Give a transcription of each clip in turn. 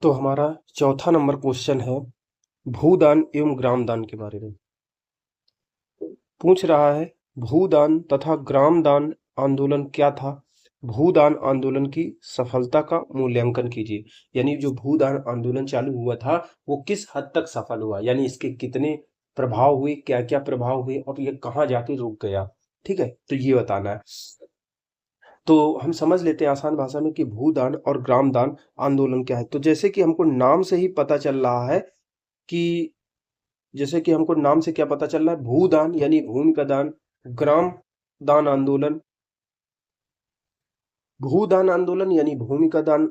तो हमारा चौथा नंबर क्वेश्चन है भूदान एवं ग्रामदान के बारे में। पूछ रहा है भूदान तथा ग्रामदान आंदोलन क्या था? भूदान आंदोलन की सफलता का मूल्यांकन कीजिए। यानी जो भूदान आंदोलन चालू हुआ था वो किस हद तक सफल हुआ, यानी इसके कितने प्रभाव हुए, क्या क्या प्रभाव हुए और ये कहाँ जाके रुक गया। ठीक है, तो ये बताना है। तो हम समझ लेते हैं आसान भाषा में कि भूदान और ग्रामदान आंदोलन क्या है। तो जैसे कि हमको नाम से ही पता चल रहा है कि जैसे कि हमको नाम से क्या पता चल रहा है, भूदान यानी भूमि का दान, ग्राम दान आंदोलन, भूदान आंदोलन यानी भूमि का दान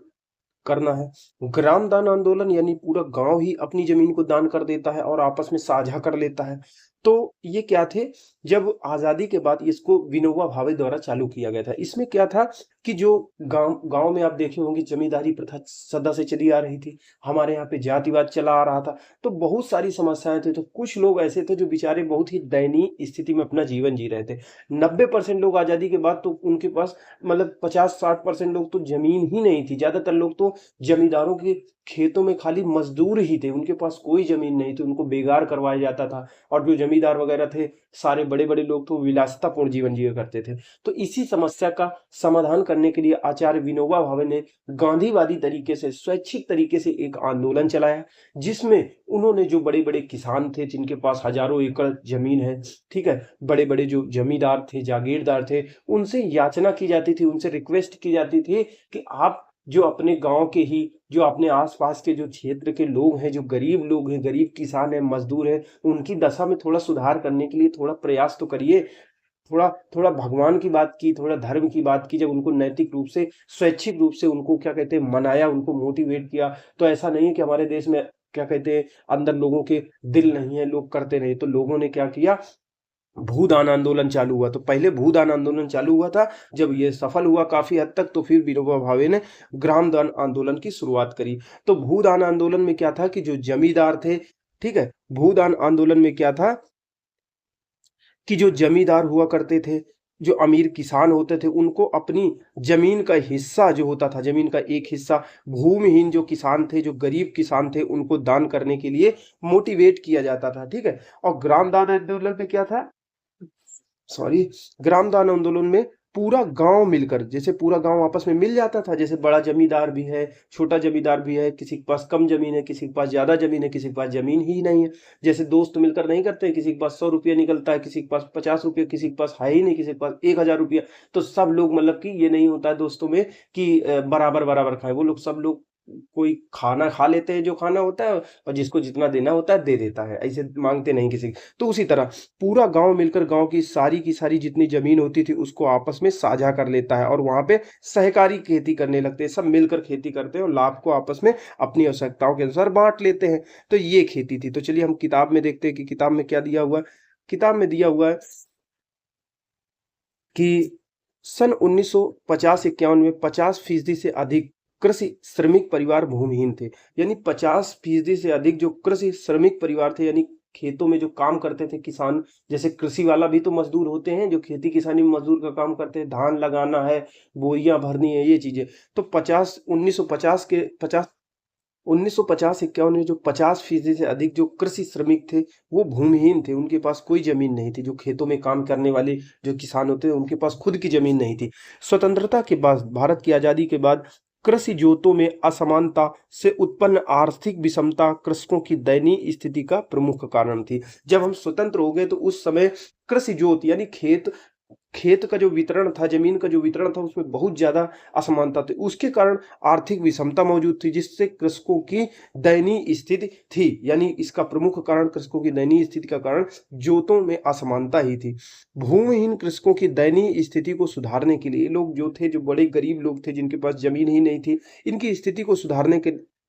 करना है, ग्राम दान आंदोलन यानी पूरा गांव ही अपनी जमीन को दान कर देता है और आपस में साझा कर लेता है। तो ये क्या थे, जब आजादी के बाद इसको विनोबा भावे द्वारा चालू किया गया था। इसमें क्या था कि जो गांव गांव में आप देखे होंगे जमींदारी प्रथा सदा से चली आ रही थी, हमारे यहाँ पे जातिवाद चला आ रहा था, तो बहुत सारी समस्याएं थी। तो कुछ लोग ऐसे थे जो बेचारे बहुत ही दयनीय स्थिति में अपना जीवन जी रहे थे। 90% लोग आजादी के बाद तो उनके पास मतलब 50-60% लोग तो जमीन ही नहीं थी। ज्यादातर लोग तो जमींदारों के खेतों में खाली मजदूर ही थे, उनके पास कोई जमीन नहीं थी, उनको बेगार करवाया जाता था। और जो जमींदार वगैरह थे सारे बड़े बड़े लोग तो विलासितापूर्ण जीवन जिया करते थे। तो इसी समस्या का समाधान करने के लिए आचार्य विनोबा भावे ने गांधीवादी तरीके से, स्वैच्छिक तरीके से एक आंदोलन चलाया, जिसमें उन्होंने जो बड़े बड़े किसान थे जिनके पास हजारों एकड़ जमीन है, ठीक है, बड़े बड़े जो जमींदार थे, जागीरदार थे, उनसे याचना की जाती थी, उनसे रिक्वेस्ट की जाती थी कि आप जो अपने गांव के ही, जो अपने आसपास के जो क्षेत्र के लोग हैं, जो गरीब लोग हैं, गरीब किसान हैं, मजदूर हैं, उनकी दशा में थोड़ा सुधार करने के लिए थोड़ा प्रयास तो करिए। थोड़ा थोड़ा भगवान की बात की, थोड़ा धर्म की बात की, जब उनको नैतिक रूप से, स्वैच्छिक रूप से उनको क्या कहते हैं मनाया, उनको मोटिवेट किया। तो ऐसा नहीं है कि हमारे देश में क्या कहते हैं अंदर लोगों के दिल नहीं है, लोग करते नहीं। तो लोगों ने क्या किया, भूदान आंदोलन चालू हुआ। तो पहले भूदान आंदोलन चालू हुआ था, जब ये सफल हुआ काफी हद तक तो फिर विनोबा भावे ने ग्राम दान आंदोलन की शुरुआत करी। तो भूदान आंदोलन में क्या था कि जो जमींदार थे, ठीक है, भूदान आंदोलन में क्या था कि जो जमींदार हुआ करते थे, जो अमीर किसान होते थे, उनको अपनी जमीन का हिस्सा जो होता था, जमीन का एक हिस्सा भूमिहीन जो किसान थे, जो गरीब किसान थे, उनको दान करने के लिए मोटिवेट किया जाता था। ठीक है, और ग्राम दान आंदोलन में क्या था, सॉरी, ग्राम दान आंदोलन में पूरा गांव मिलकर, जैसे पूरा गांव आपस में मिल जाता था, जैसे बड़ा जमींदार भी है, छोटा जमींदार भी है, किसी के पास कम जमीन है, किसी के पास ज्यादा जमीन है, किसी के पास जमीन ही नहीं है। जैसे दोस्त मिलकर नहीं करते, किसी के पास 100 रुपया निकलता है, किसी के पास 50 रुपया, किसी के पास है ही नहीं, किसी के पास 1000 रुपया। तो सब लोग मतलब कि ये नहीं होता है दोस्तों में कि बराबर बराबर खाए, वो लोग सब लोग कोई खाना खा लेते हैं जो खाना होता है, और जिसको जितना देना होता है दे देता है, ऐसे मांगते नहीं किसी। तो उसी तरह पूरा गांव मिलकर गांव की सारी जितनी जमीन होती थी उसको आपस में साझा कर लेता है, और वहां पे सहकारी खेती करने लगते हैं, सब मिलकर खेती करते हैं और लाभ को आपस में अपनी आवश्यकताओं के अनुसार बांट लेते हैं। तो ये खेती थी। तो चलिए हम किताब में देखते हैं कि किताब में क्या दिया हुआ है। किताब में दिया हुआ है कि सन 1950-51 में 50% से अधिक कृषि श्रमिक परिवार भूमिहीन थे। यानी 50% से अधिक जो कृषि श्रमिक परिवार थे, यानी खेतों में जो काम करते थे किसान, जैसे कृषि वाला भी तो मजदूर होते हैं, जो खेती किसानी में मजदूर का काम करते हैं, धान लगाना है, बोरियां भरनी है, ये चीजें। तो 1950-51 में जो 50% से अधिक जो कृषि श्रमिक थे वो भूमिहीन थे, उनके पास कोई जमीन नहीं थी। जो खेतों में काम करने वाले जो किसान होते हैं उनके पास खुद की जमीन नहीं थी। स्वतंत्रता के बाद, भारत की आजादी के बाद कृषि जोतों में असमानता से उत्पन्न आर्थिक विषमता कृषकों की दयनीय स्थिति का प्रमुख कारण थी। जब हम स्वतंत्र हो गए तो उस समय कृषि जोत यानी खेत, खेत का जो वितरण था, जमीन का जो वितरण था, उसमें बहुत ज्यादा असमानता थी। उसके कारण आर्थिक विषमता मौजूद थी, जिससे कृषकों की दयनीय स्थिति थी। यानी इसका प्रमुख कारण, कृषकों की दयनीय स्थिति का कारण जोतों में असमानता ही थी। भूमिहीन कृषकों की दयनीय स्थिति को सुधारने के लिए ये लोग जो थे, जो बड़े गरीब लोग थे जिनके पास जमीन ही नहीं थी, इनकी स्थिति को सुधारने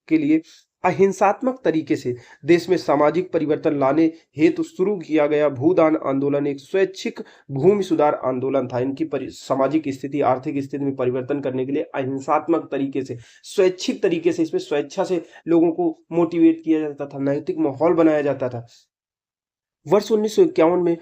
के लिए अहिंसात्मक तरीके से देश में सामाजिक परिवर्तन लाने हेतु शुरू किया गया भूदान आंदोलन एक स्वैच्छिक भूमि सुधार आंदोलन था। इनकी सामाजिक स्थिति, आर्थिक स्थिति में परिवर्तन करने के लिए अहिंसात्मक तरीके से, स्वैच्छिक तरीके से, इसमें स्वेच्छा से लोगों को मोटिवेट किया जाता था, नैतिक माहौल बनाया जाता था। वर्ष 1951 में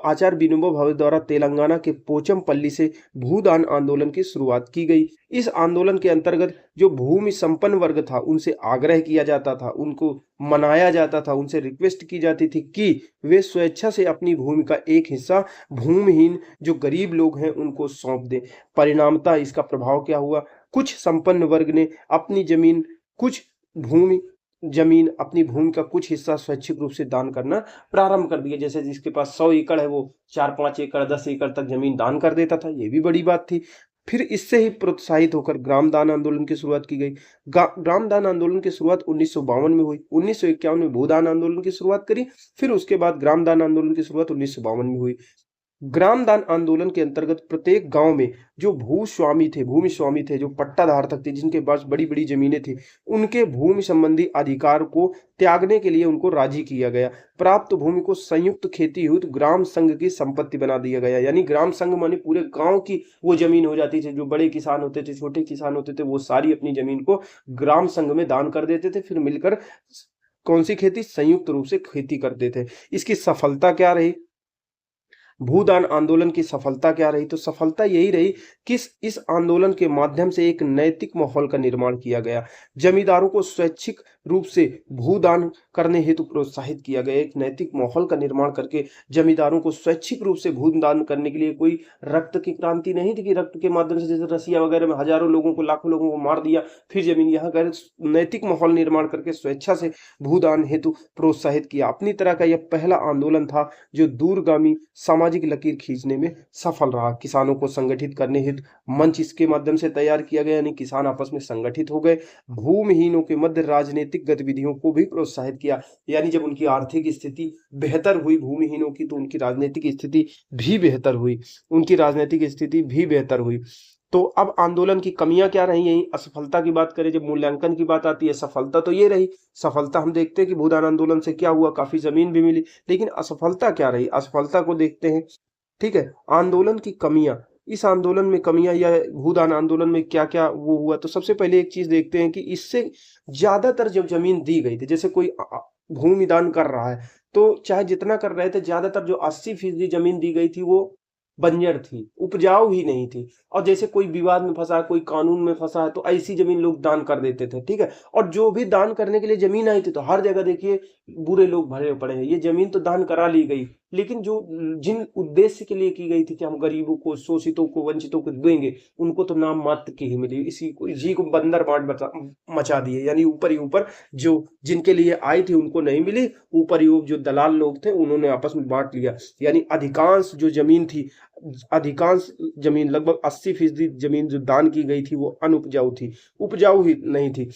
आचार्य विनोबा भावे द्वारा तेलंगाना के पोचमपल्ली से भूदान आंदोलन की शुरुआत की गई। इस आंदोलन के अंतर्गत जो भूमि संपन्न वर्ग था उनसे आग्रह किया जाता था, उनको मनाया जाता था, उनसे रिक्वेस्ट की जाती थी कि वे स्वेच्छा से अपनी भूमि का एक हिस्सा भूमिहीन जो गरीब लोग हैं उनको सौंप दें। परिणामतः इसका प्रभाव क्या हुआ? कुछ संपन्न वर्ग ने अपनी जमीन, कुछ भूमि जमीन अपनी भूमि का कुछ हिस्सा स्वैच्छिक रूप से दान करना प्रारंभ कर दिया। जैसे जिसके पास 100 एकड़ है वो 4-5 एकड़ 10 एकड़ तक जमीन दान कर देता था, ये भी बड़ी बात थी। फिर इससे ही प्रोत्साहित होकर ग्राम दान आंदोलन की शुरुआत की गई। ग्राम दान आंदोलन की शुरुआत 1952 में हुई। 1951 में भूदान आंदोलन की शुरुआत करी, फिर उसके बाद ग्राम दान आंदोलन की शुरुआत 1952 में हुई। ग्राम दान आंदोलन के अंतर्गत प्रत्येक गांव में जो भूमि स्वामी थे, जो पट्टाधार तक थे, जिनके पास बड़ी बड़ी जमीनें थी, उनके भूमि संबंधी अधिकार को त्यागने के लिए उनको राजी किया गया। प्राप्त भूमि को संयुक्त खेती हेतु ग्राम संघ की संपत्ति बना दिया गया। यानी ग्राम संघ माने पूरे गांव की वो जमीन हो जाती थी। जो बड़े किसान होते थे, छोटे किसान होते थे, वो सारी अपनी जमीन को ग्राम संघ में दान कर देते थे। फिर मिलकर कौन सी खेती? संयुक्त रूप से खेती करते थे। इसकी सफलता क्या रही? भूदान आंदोलन की सफलता क्या रही? तो सफलता यही रही कि इस आंदोलन के माध्यम से एक नैतिक माहौल का निर्माण किया गया। जमींदारों को स्वैच्छिक रूप से भूदान करने हेतु प्रोत्साहित किया गया। एक नैतिक माहौल का निर्माण करके जमींदारों को स्वैच्छिक रूप से भूदान करने के लिए कोई रक्त की क्रांति नहीं थी कि रक्त के माध्यम से जैसे रसिया वगैरह में हजारों लोगों को, लाखों लोगों को मार दिया, फिर जमीन यहाँ कर नैतिक माहौल निर्माण करके स्वेच्छा से भूदान हेतु प्रोत्साहित किया। अपनी तरह का यह पहला आंदोलन था जो दूरगामी सामाजिक लकीर खींचने में सफल रहा। किसानों को संगठित करने हेतु मंच इसके माध्यम से तैयार किया गया, यानी किसान आपस में संगठित हो गए। भूमिहीनों के मध्य राजनीतिक गतिविधियों को भी प्रोत्साहित किया, यानी जब उनकी आर्थिक स्थिति बेहतर हुई भूमिहीनों की, तो उनकी राजनीतिक स्थिति भी बेहतर हुई, उनकी राजनीतिक स्थिति भी बेहतर हुई। तो अब आंदोलन की कमियां क्या रही? यही असफलता की बात करें, जब मूल्यांकन की बात आती है, सफलता तो ये रही। सफलता हम देखते हैं कि भूदान आंदोलन से क्या हुआ, काफी जमीन भी मिली, लेकिन असफलता क्या रही? असफलता को देखते हैं। ठीक है, आंदोलन की कमियां, इस आंदोलन में कमियां या भूदान आंदोलन में क्या क्या वो हुआ, तो सबसे पहले एक चीज देखते हैं कि इससे ज्यादातर जब जमीन दी गई थी, जैसे कोई भूमि दान कर रहा है तो चाहे जितना कर रहे थे, ज्यादातर जो 80% जमीन दी गई थी वो बंजर थी, उपजाऊ ही नहीं थी। और जैसे कोई विवाद में फंसा है, कोई कानून में फंसा है, तो ऐसी जमीन लोग दान कर देते थे। ठीक है, और जो भी दान करने के लिए जमीन आई थी, तो हर जगह देखिए बुरे लोग भरे पड़े हैं। ये जमीन तो दान करा ली गई, लेकिन जो जिन उद्देश्य के लिए की गई थी कि हम गरीबों को, शोषितों को, वंचितों को देंगे, उनको तो नाम मात्र की ही मिली। इसी को जी को बंदर बांट मचा दिए, यानी ऊपर ही ऊपर जो जिनके लिए आई थी उनको नहीं मिली, ऊपर ही जो दलाल लोग थे उन्होंने आपस में बांट लिया। यानी अधिकांश जो जमीन थी, अधिकांश जमीन लगभग 80% जमीन जो दान की गई थी वो अनुपजाऊ थी, उपजाऊ ही नहीं थी।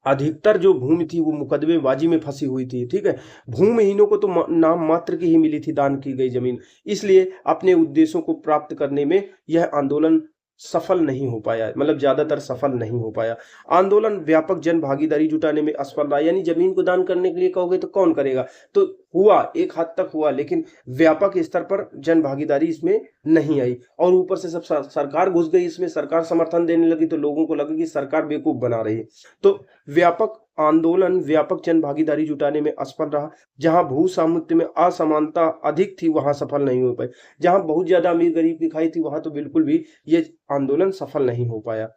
अधिकतर जो भूमि थी वो मुकदमेबाजी में फंसी हुई थी। ठीक है, भूमिहीनों को तो नाम मात्र की ही मिली थी दान की गई जमीन, इसलिए अपने उद्देश्यों को प्राप्त करने में यह आंदोलन सफल नहीं हो पाया, मतलब ज्यादातर सफल नहीं हो पाया। आंदोलन व्यापक जन भागीदारी जुटाने में असफल रहा, यानी जमीन को दान करने के लिए कहोगे तो कौन करेगा, तो हुआ, एक हद तक हुआ, लेकिन व्यापक स्तर पर जन भागीदारी इसमें नहीं आई। और ऊपर से सब सरकार घुस गई इसमें, सरकार समर्थन देने लगी, तो लोगों को लगा कि सरकार बेवकूफ बना रही है। तो व्यापक आंदोलन व्यापक जन भागीदारी जुटाने में असफल रहा। जहां भू सामर्थ्य में असमानता अधिक थी वहां सफल नहीं हो पाई, जहां बहुत ज्यादा अमीर गरीब दिखाई थी वहां तो बिल्कुल भी ये आंदोलन सफल नहीं हो पाया।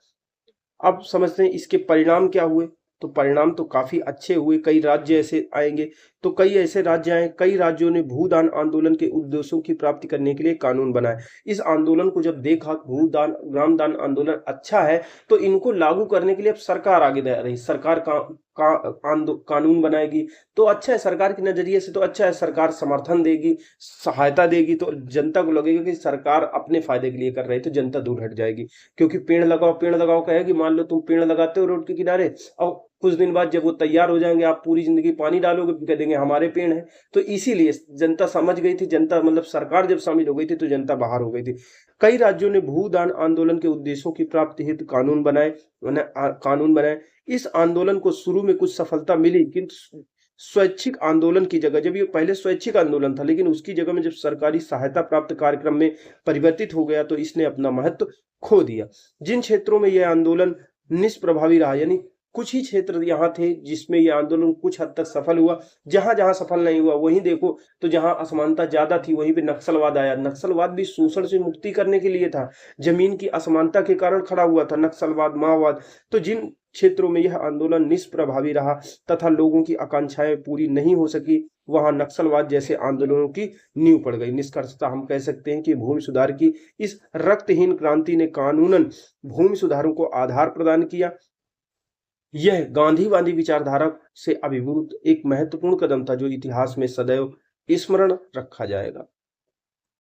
अब समझते हैं इसके परिणाम क्या हुए। तो परिणाम तो काफी अच्छे हुए। कई राज्य ऐसे आएंगे, तो कई ऐसे राज्य आए, कई राज्यों ने भूदान आंदोलन के उद्देश्यों की प्राप्ति करने के लिए कानून बनाए। इस आंदोलन को जब देखा भूदान ग्राम दान आंदोलन अच्छा है, तो इनको लागू करने के लिए अब सरकार आगे दे रही, सरकार कानून बनाएगी, तो अच्छा है, सरकार के नजरिए से तो अच्छा है, सरकार समर्थन देगी, सहायता देगी, तो जनता को लगेगा कि सरकार अपने फायदे के लिए कर रही है, तो जनता दूर हट जाएगी। क्योंकि पेड़ लगाओ कहेगी, मान लो तुम पेड़ लगाते हो रोड के किनारे, और कुछ दिन बाद जब वो तैयार हो जाएंगे, आप पूरी जिंदगी पानी डालोगे, कह देंगे हमारे पेड़ हैं। तो इसीलिए जनता समझ गई थी, जनता मतलब सरकार जब शामिल हो गई थी तो जनता बाहर हो गई थी। कई राज्यों ने भूदान आंदोलन के उद्देश्यों की प्राप्ति हेतु कानून बनाए। इस आंदोलन को शुरू में कुछ सफलता मिली, किंतु स्वैच्छिक आंदोलन की जगह, जब ये पहले स्वैच्छिक आंदोलन था, लेकिन उसकी जगह में जब सरकारी सहायता प्राप्त कार्यक्रम में परिवर्तित हो गया, तो इसने अपना महत्व खो दिया। जिन क्षेत्रों में यह आंदोलन निष्प्रभावी रहा, यानी कुछ ही क्षेत्र यहाँ थे जिसमें ये आंदोलन कुछ हद तक सफल हुआ। जहां-जहां सफल नहीं हुआ वहीं देखो तो जहां असमानता ज्यादा थी वहीं पे नक्सलवाद आया। नक्सलवाद भी शोषण से मुक्ति करने के लिए था, जमीन की असमानता के कारण खड़ा हुआ था नक्सलवाद, माओवाद। तो जिन क्षेत्रों में यह आंदोलन निष्प्रभावी रहा तथा लोगों की आकांक्षाएं पूरी नहीं हो सकी, वहां नक्सलवाद जैसे आंदोलनों की नींव पड़ गई। निष्कर्षतः हम कह सकते हैं कि भूमि सुधार की इस रक्तहीन क्रांति ने कानूनन भूमि सुधारों को आधार प्रदान किया। यह गांधीवादी विचारधारा से अभिभूत एक महत्वपूर्ण कदम था जो इतिहास में सदैव स्मरण रखा जाएगा।